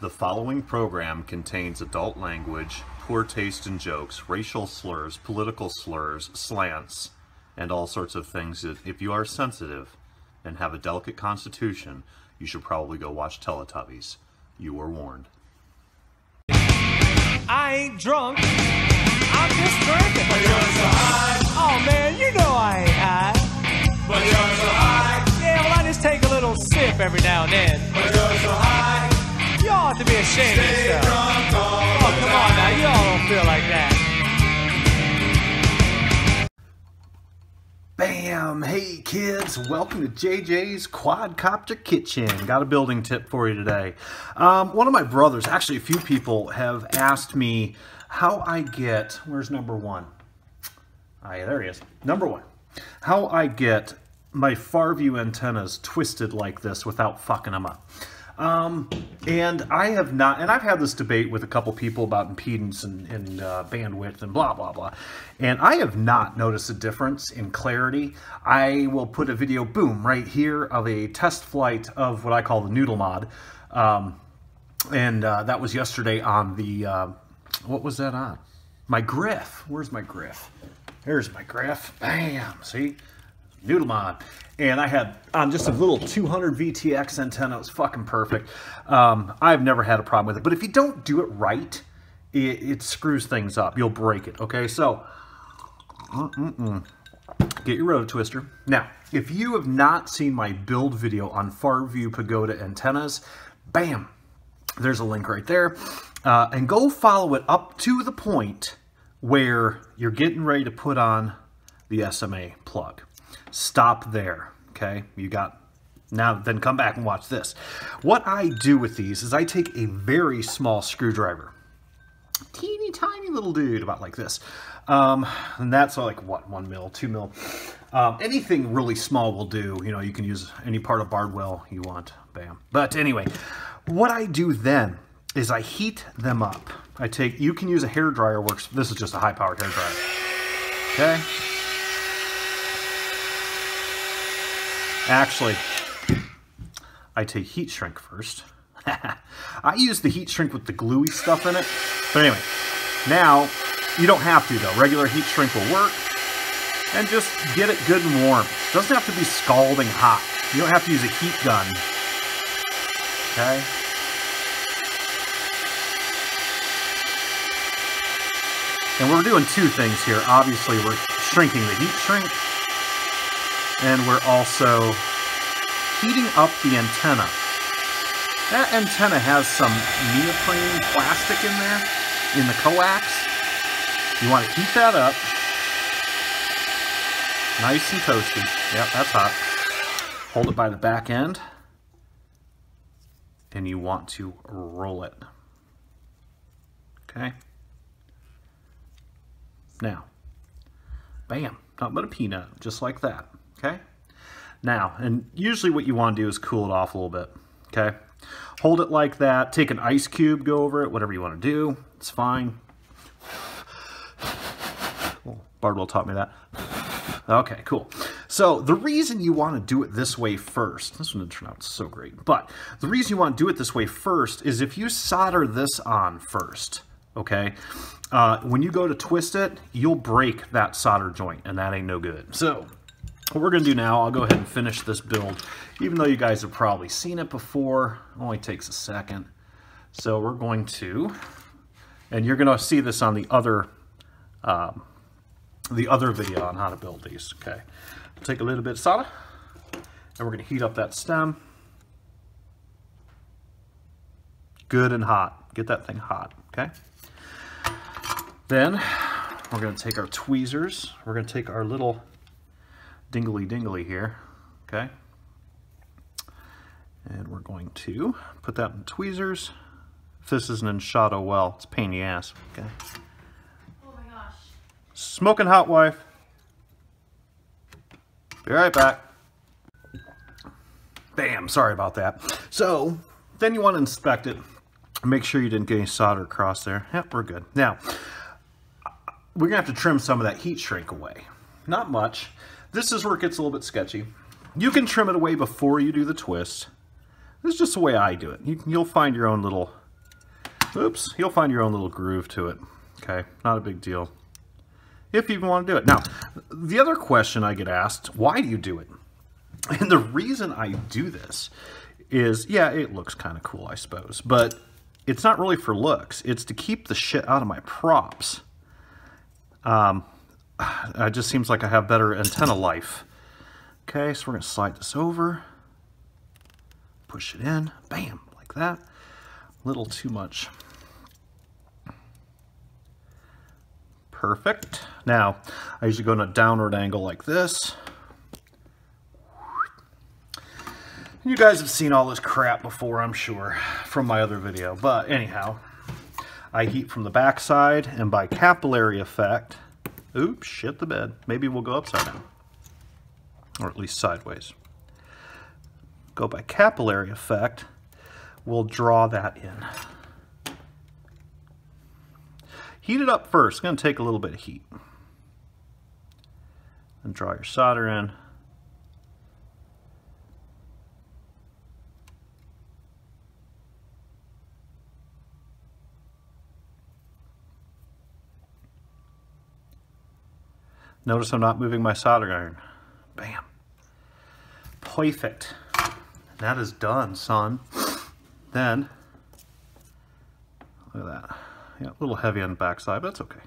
The following program contains adult language, poor taste in jokes, racial slurs, political slurs, slants, and all sorts of things that if you are sensitive and have a delicate constitution, you should probably go watch Teletubbies. You were warned. I ain't drunk, I'm just drinking. But you're so high. Oh man, you know I ain't high. But you're so high. Yeah, well I just take a little sip every now and then. But you're so high. You ought to be ashamed of Stay yourself. drunk all Oh, the come on now, time. you all don't feel like that. Bam! Hey kids, welcome to JJ's QuadKitchen. Got a building tip for you today. One of my brothers, actually a few people, have asked me how I get, where's number one? Yeah, there he is. Number one. How I get my far view antennas twisted like this without fucking them up. And I have not, and I've had this debate with a couple people about impedance and bandwidth and blah, blah, blah. And I have not noticed a difference in clarity. I will put a video, boom, right here of a test flight of what I call the Noodle mod. That was yesterday on the, what was that on? My Griff. Where's my Griff? Here's my Griff. Bam, see? Noodle mod. And I had on just a little 200 VTX antenna. It was fucking perfect. I've never had a problem with it. But if you don't do it right, it screws things up. You'll break it. Okay, so get your rotor twister. Now, if you have not seen my build video on far view Pagoda antennas, bam, there's a link right there. And go follow it up to the point where you're getting ready to put on the SMA plug. Stop there, okay? You got, now then come back and watch this. What I do with these is I take a very small screwdriver, teeny tiny little dude, about like this. And that's like what, 1 mil, 2 mil. Anything really small will do. You know, you can use any part of Bardwell you want, bam. But anyway, what I do then is I heat them up. I take, you can use a hair dryer, works, this is just a high powered hair dryer, okay? Actually, I take heat shrink first. I use the heat shrink with the gluey stuff in it. But anyway, now, you don't have to though. Regular heat shrink will work. And just get it good and warm. It doesn't have to be scalding hot. You don't have to use a heat gun. Okay? And we're doing two things here. Obviously, we're shrinking the heat shrink. And we're also heating up the antenna. That antenna has some neoprene plastic in there, in the coax. You want to heat that up. Nice and toasty. Yep, that's hot. Hold it by the back end. And you want to roll it. Okay? Now, bam, nothing but a peanut, just like that. Okay? Now, and usually what you want to do is cool it off a little bit. Okay? Hold it like that. Take an ice cube, go over it, whatever you want to do. It's fine. Well, Bardwell taught me that. Okay, cool. So the reason you want to do it this way first, this one didn't turn out so great, but the reason you want to do it this way first is if you solder this on first, okay, when you go to twist it, you'll break that solder joint, and that ain't no good. So what we're going to do now, I'll go ahead and finish this build, even though you guys have probably seen it before. It only takes a second. So we're going to, and you're going to see this on the other video on how to build these. Okay, take a little bit of solder, and we're going to heat up that stem. Good and hot. Get that thing hot, okay? Then we're going to take our tweezers. We're going to take our little dingly here, okay? And we're going to put that in tweezers. If this isn't in shadow well, it's a pain in the ass, okay? Oh my gosh. Smoking hot wife. Be right back. Bam, sorry about that. So, then you want to inspect it. Make sure you didn't get any solder across there. Yep, we're good. Now, we're going to have to trim some of that heat shrink away. Not much. This is where it gets a little bit sketchy. You can trim it away before you do the twist. This is just the way I do it. You'll find your own little Oops, you'll find your own little groove to it. Okay, not a big deal. If you even want to do it. Now, the other question I get asked, why do you do it? And the reason I do this is, yeah, it looks kind of cool, I suppose, but it's not really for looks. It's to keep the shit out of my props. It just seems like I have better antenna life. Okay, so we're going to slide this over. Push it in. Bam, like that. A little too much. Perfect. Now, I usually go in a downward angle like this. You guys have seen all this crap before, I'm sure, from my other video. But anyhow, I heat from the back side, and by capillary effect, oops, shit the bed. Maybe we'll go upside down. Or at least sideways. Go by capillary effect, we'll draw that in. Heat it up first. It's going to take a little bit of heat. And draw your solder in. Notice I'm not moving my soldering iron. Bam. Perfect. That is done, son. Then, look at that. Yeah, a little heavy on the backside, but that's okay.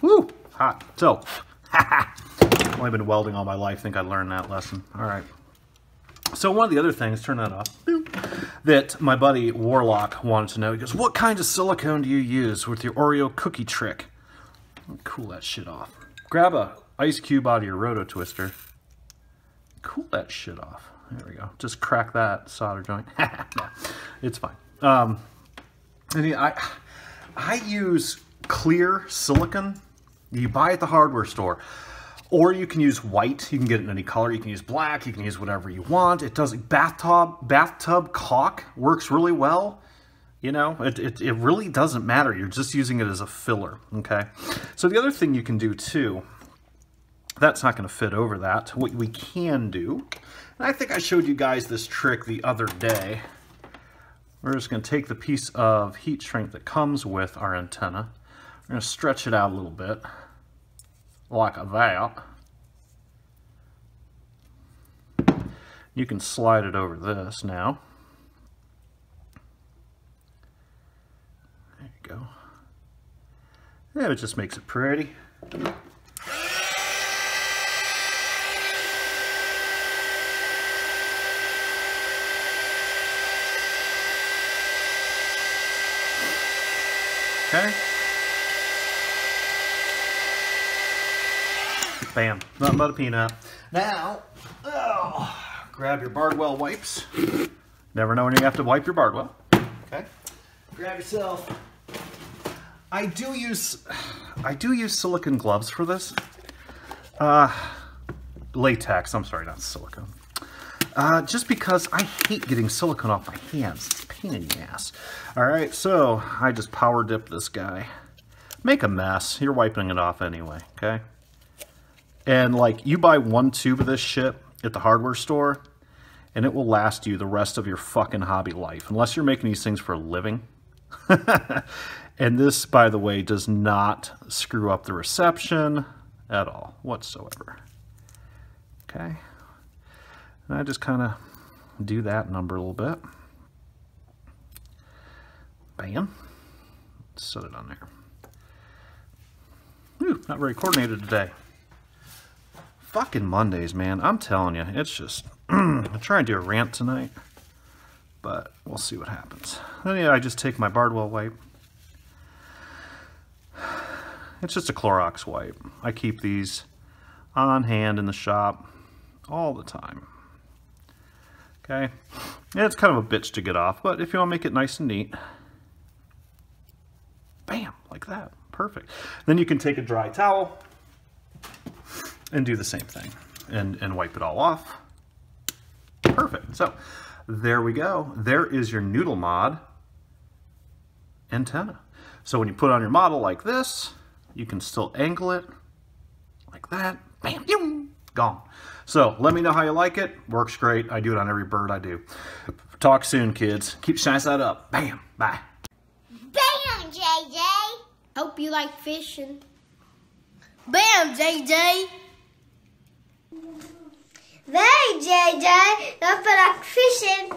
Woo! Hot. So, I've only been welding all my life. I think I learned that lesson. All right. So one of the other things, turn that off, that my buddy Warlock wanted to know, he goes, what kind of silicone do you use with your Oreo cookie trick? Cool that shit off. Grab a ice cube out of your roto twister. Cool that shit off. There we go. Just crack that solder joint. No, it's fine. I use clear silicone. You buy at the hardware store. Or you can use white. You can get it in any color. You can use black. You can use whatever you want. It does bathtub caulk works really well. You know, it really doesn't matter. You're just using it as a filler, okay? So the other thing you can do too, that's not going to fit over that. What we can do, and I think I showed you guys this trick the other day. We're just going to take the piece of heat shrink that comes with our antenna. We're going to stretch it out a little bit, like that. You can slide it over this now. There you go. Yeah, it just makes it pretty. Okay. Bam. Nothing but a peanut. Now, grab your Bardwell wipes. Never know when you have to wipe your Bardwell. Okay. Grab yourself. I do use silicone gloves for this. Latex. I'm sorry, not silicone. Just because I hate getting silicone off my hands. It's a pain in the ass. Alright, so I just power dip this guy. Make a mess. You're wiping it off anyway, okay? And like, you buy one tube of this shit at the hardware store, and it will last you the rest of your fucking hobby life. Unless you're making these things for a living. And this, by the way, does not screw up the reception at all, whatsoever. Okay? And I just kind of do that number a little bit. Bam. Set it on there. Whew, not very coordinated today. Fucking Mondays, man. I'm telling you, it's just... I'm trying to do a rant tonight, but we'll see what happens. Then yeah, I just take my Bardwell wipe. It's just a Clorox wipe. I keep these on hand in the shop all the time. Okay, and it's kind of a bitch to get off, but if you want to make it nice and neat, bam, like that, perfect. Then you can take a dry towel and do the same thing, and wipe it all off. Perfect. So there we go. There is your Noodle mod antenna. So when you put on your model like this, you can still angle it like that. Bam, boom, gone. So let me know how you like it. Works great. I do it on every bird I do. Talk soon, kids. Keep shining that up. Bam. Bye. JJ. Hope you like fishing. Bam, JJ. Hey, JJ. Hope you like fishing.